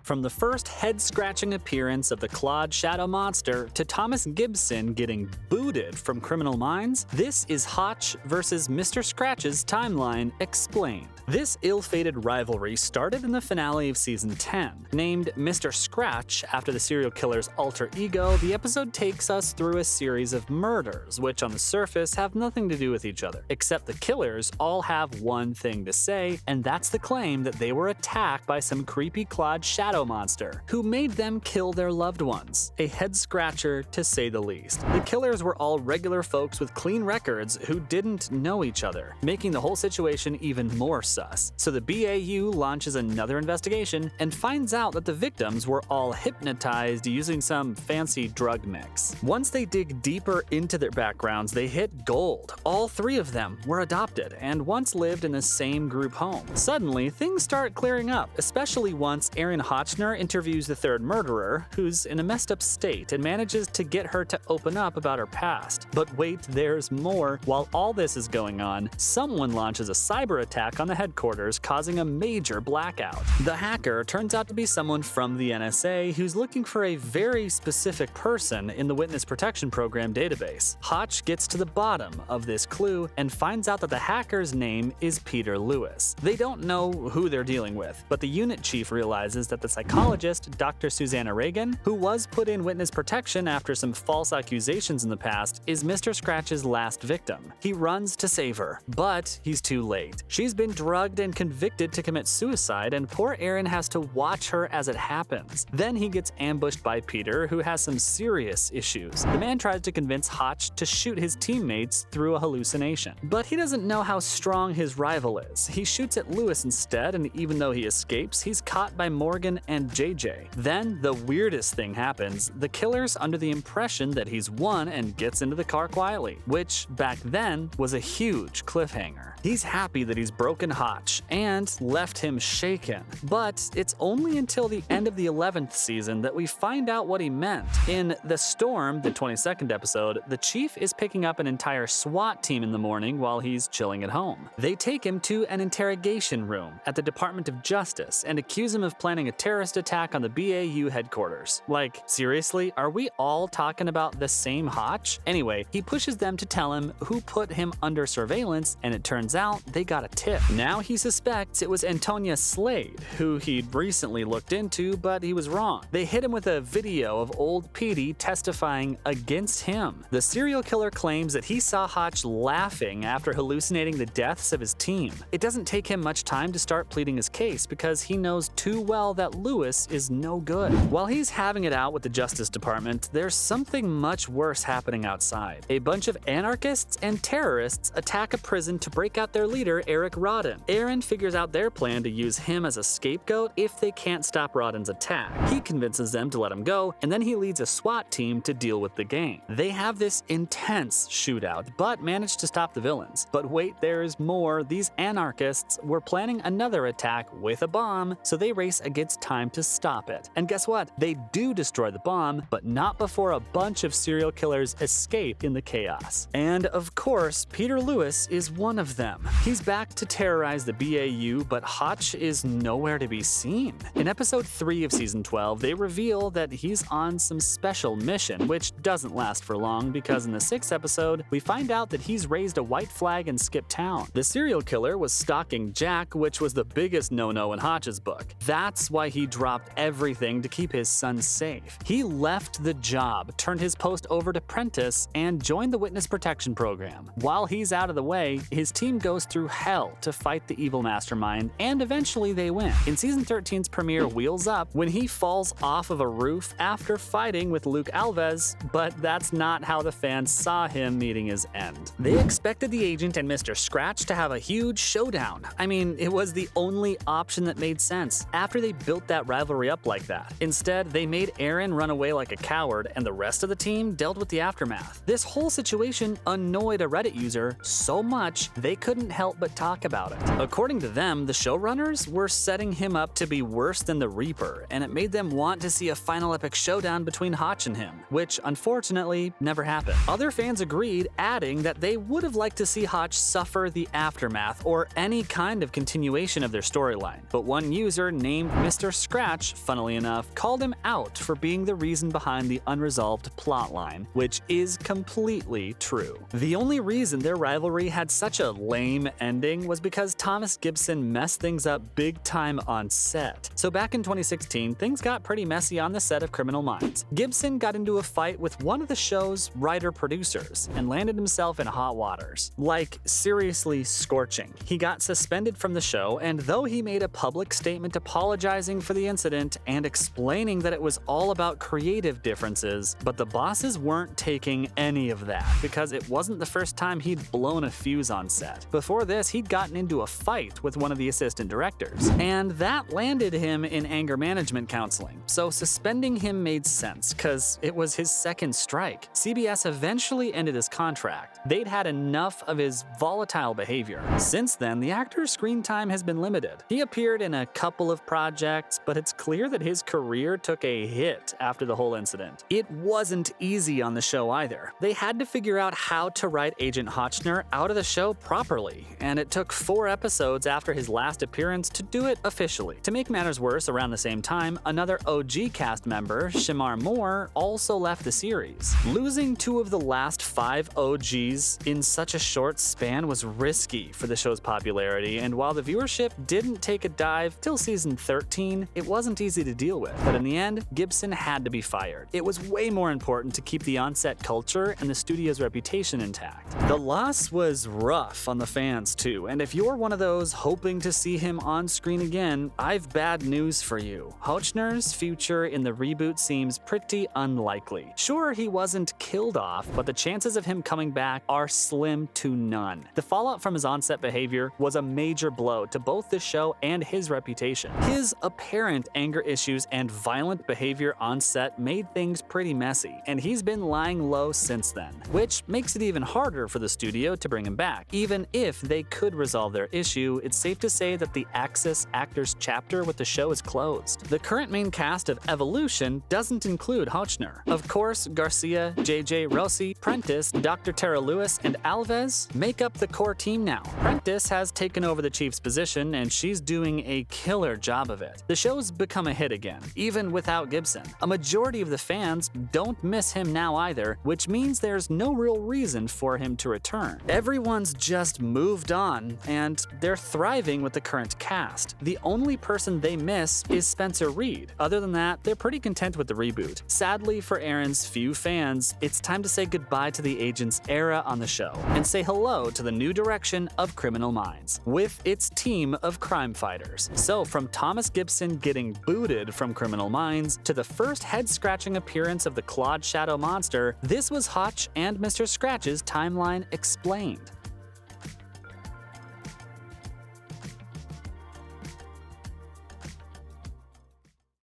From the first head-scratching appearance of the clawed shadow monster to Thomas Gibson getting booted from Criminal Minds, this is Hotch versus Mr. Scratch's timeline explained. This ill-fated rivalry started in the finale of Season 10. Named Mr. Scratch after the serial killer's alter ego, the episode takes us through a series of murders, which on the surface have nothing to do with each other, except the killers all have one thing to say, and that's the claim that they were attacked by some creepy clawed shadow monster, who made them kill their loved ones. A head-scratcher, to say the least. The killers were all regular folks with clean records who didn't know each other, making the whole situation even more sus. So the BAU launches another investigation and finds out that the victims were all hypnotized using some fancy drug mix. Once they dig deeper into their backgrounds, they hit gold. All three of them were adopted and once lived in the same group home. Suddenly, things start clearing up, especially once Erin Hotchner interviews the third murderer, who's in a messed up state, and manages to get her to open up about her past. But wait, there's more. While all this is going on, someone launches a cyber attack on the headquarters, causing a major blackout. The hacker turns out to be someone from the NSA who's looking for a very specific person in the Witness Protection Program database. Hotch gets to the bottom of this clue and finds out that the hacker's name is Peter Lewis. They don't know who they're dealing with, but the unit chief realizes that the psychologist, Dr. Susanna Reagan, who was put in witness protection after some false accusations in the past, is Mr. Scratch's last victim. He runs to save her, but he's too late. She's been drugged and convicted to commit suicide, and poor Erin has to watch her as it happens. Then he gets ambushed by Peter, who has some serious issues. The man tries to convince Hotch to shoot his teammates through a hallucination, but he doesn't know how strong his rival is. He shoots at Lewis instead, and even though he escapes, he's caught by Morgan and JJ. Then the weirdest thing happens. The killer's under the impression that he's won and gets into the car quietly, which back then was a huge cliffhanger. He's happy that he's broken Hotch and left him shaken, but it's only until the end of the 11th season that we find out what he meant. In The Storm, the 22nd episode, the chief is picking up an entire SWAT team in the morning while he's chilling at home. They take him to an interrogation room at the Department of Justice and accuse him of planning a terrorist attack on the BAU headquarters. Like, seriously, are we all talking about the same Hotch? Anyway, he pushes them to tell him who put him under surveillance, and it turns out they got a tip. Now he suspects it was Antonia Slade, who he'd recently looked into, but he was wrong. They hit him with a video of old Petey testifying against him. The serial killer claims that he saw Hotch laughing after hallucinating the deaths of his team. It doesn't take him much time to start pleading his case because he knows too well that Lewis is no good. While he's having it out with the Justice Department, there's something much worse happening outside. A bunch of anarchists and terrorists attack a prison to break out their leader, Eric Rodden. Erin figures out their plan to use him as a scapegoat if they can't stop Rodden's attack. He convinces them to let him go, and then he leads a SWAT team to deal with the gang. They have this intense shootout, but manage to stop the villains. But wait, there's more. These anarchists were planning another attack with a bomb, so they race against time to stop it. And guess what? They do destroy the bomb, but not before a bunch of serial killers escape in the chaos. And of course, Peter Lewis is one of them. He's back to terrorize the BAU, but Hotch is nowhere to be seen. In episode 3 of season 12, they reveal that he's on some special mission, which doesn't last for long because in the 6th episode, we find out that he's raised a white flag and skipped town. The serial killer was stalking Jack, which was the biggest no-no in Hotch's book. That's why he dropped everything to keep his son safe. He left the job, turned his post over to Prentice, and joined the Witness Protection Program. While he's out of the way, his team goes through hell to fight the evil mastermind, and eventually they win. In season 13's premiere Wheels Up, when he falls off of a roof after fighting with Luke Alves, but that's not how the fans saw him meeting his end. They expected the agent and Mr. Scratch to have a huge showdown. I mean, it was the only option that made sense after they built that rivalry up like that. Instead, they made Erin run away like a coward, and the rest of the team dealt with the aftermath. This whole situation annoyed a Reddit user so much they couldn't help but talk about it. According to them, the showrunners were setting him up to be worse than the Reaper, and it made them want to see a final epic showdown between Hotch and him, which unfortunately never happened. Other fans agreed, adding that they would have liked to see Hotch suffer the aftermath or any kind of continuation of their storyline. But one user named Mr. Scratch, funnily enough, called him out for being the reason behind the unresolved plotline, which is completely true. The only reason their rivalry had such a lame ending was because Thomas Gibson messed things up big time on set. So back in 2016, things got pretty messy on the set of Criminal Minds. Gibson got into a fight with one of the show's writer-producers and landed himself in hot waters. Like, seriously scorching. He got suspended from the show, and though he made a public statement apologizing for the incident and explaining that it was all about creative differences, but the bosses weren't taking any of that because it wasn't the first time he'd blown a fuse on set. Before this, he'd gotten into a fight with one of the assistant directors, and that landed him in anger management counseling. So suspending him made sense because it was his second strike. CBS eventually ended his contract. They'd had enough of his volatile behavior. Since then, the actor's screen time has been limited. He appeared in a couple of projects, but it's clear that his career took a hit after the whole incident. It wasn't easy on the show either. They had to figure out how to write Agent Hotchner out of the show properly, and it took 4 episodes after his last appearance to do it officially. To make matters worse, around the same time, another OG cast member, Shamar Moore, also left the series. Losing 2 of the last 5 OGs in such a short span was risky for the show's popularity, and while the viewership didn't take a dive till season 13, it wasn't easy to deal with. But in the end, Gibson had to be fired. It was way more important to keep the on-set culture and the studio's reputation intact. The loss was rough on the fans too, and if you're one of those hoping to see him on screen again, I've bad news for you. Hotchner's future in the reboot seems pretty unlikely. Sure, he wasn't killed off, but the chances of him coming back are slim to none. The fallout from his on-set behavior was a major blow to both the show and his reputation. His apparent anger issues and violent behavior on set made things pretty messy, and he's been lying low since then, which makes it even harder for the studio to bring him back. Even if they could resolve their issue, it's safe to say that the Axis Actors chapter with the show is closed. The current main cast of Evolution doesn't include Hotchner. Of course, Garcia, JJ Rossi, Prentice, Dr. Tara Lewis, and Alves make up the core team now. Prentice has taken over the chief's position, and she's doing a killer job of it. The show's become a hit again, even without Gibson. A majority of the fans don't miss him now either, which means there's no real reason for him to return. Everyone's just moved on, and they're thriving with the current cast. The only person they miss is Spencer Reed. Other than that, they're pretty content with the reboot. Sadly for Aaron's few fans, it's time to say goodbye to the Agent's era on the show and say hello to the new direction of Criminal Minds, with its team of crime fighters. So from Thomas Gibson getting booted from Criminal Minds to the first head-scratching appearance of the clawed shadow monster, this was Hotch and Mr. Scratch's timeline explained.